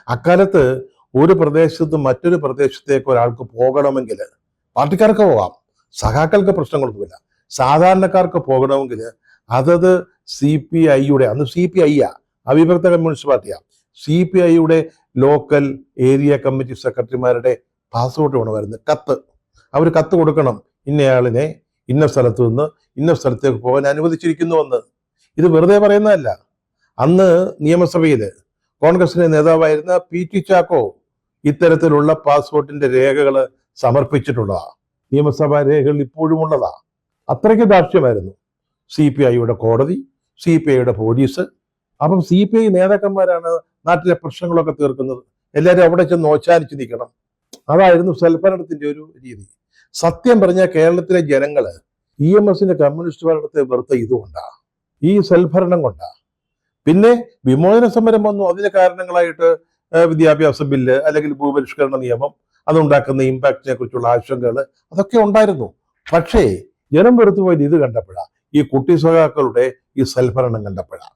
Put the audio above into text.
അക്കാലത്ത് ഒരു പ്രദേശത്ത് മറ്റൊരു പ്രദേശത്തേക്ക് ഒരാൾക്ക് പോകണമെങ്കിൽ പാർട്ടിക്കാർക്ക് പോകാം, സഖാക്കൾക്ക് പ്രശ്നങ്ങളൊന്നുമില്ല. സാധാരണക്കാർക്ക് പോകണമെങ്കിൽ അതത് CPI-യുടെ, അന്ന് CPI അവിഭക്ത കമ്മ്യൂണിസ്റ്റ് പാർട്ടിയാണ്, CPI-യുടെ ലോക്കൽ ഏരിയ കമ്മിറ്റി സെക്രട്ടറിമാരുടെ പാസ്പോർട്ട് വേണമായിരുന്നു, കത്ത്. അവർ കത്ത് കൊടുക്കണം, ഇന്നയാളിനെ ഇന്ന സ്ഥലത്ത് നിന്ന് ഇന്ന സ്ഥലത്തേക്ക് പോകാൻ അനുവദിച്ചിരിക്കുന്നുവെന്ന്. ഇത് വെറുതെ പറയുന്നതല്ല. അന്ന് നിയമസഭയിൽ കോൺഗ്രസിന്റെ നേതാവായിരുന്ന PT ചാക്കോ ഇത്തരത്തിലുള്ള പാസ്പോർട്ടിന്റെ രേഖകൾ സമർപ്പിച്ചിട്ടുള്ളതാ. നിയമസഭാ രേഖകൾ ഇപ്പോഴും ഉള്ളതാ. അത്രയ്ക്ക് ദാർഷ്ട്യമായിരുന്നു CPI-യുടെ കോടതി, CPI-യുടെ പോലീസ്. അപ്പം CPI നേതാക്കന്മാരാണ് നാട്ടിലെ പ്രശ്നങ്ങളൊക്കെ തീർക്കുന്നത്. എല്ലാവരും അവിടെ ചെന്ന് ഓച്ചാനിച്ച് നിൽക്കണം. അതായിരുന്നു സൽഭരണത്തിന്റെ ഒരു രീതി. സത്യം പറഞ്ഞാൽ കേരളത്തിലെ ജനങ്ങള് EMSന്റെ കമ്മ്യൂണിസ്റ്റ് ഭരണത്തെ വെറുത്ത ഇതുകൊണ്ടാ, ഈ സൽഭരണം കൊണ്ടാ. പിന്നെ വിമോചന സമരം വന്നു. അതിന് കാരണങ്ങളായിട്ട് വിദ്യാഭ്യാസ ബില്ല് അല്ലെങ്കിൽ ഭൂപരിഷ്കരണ നിയമം, അതുണ്ടാക്കുന്ന ഇമ്പാക്റ്റിനെ കുറിച്ചുള്ള ആശങ്കകൾ, അതൊക്കെ ഉണ്ടായിരുന്നു. പക്ഷേ ജനം വെറുത്തുപോയത് ഇത് കണ്ടപ്പോഴാ, ഈ കുട്ടി സഖാക്കളുടെ ഈ സൽഭരണം കണ്ടപ്പോഴാ.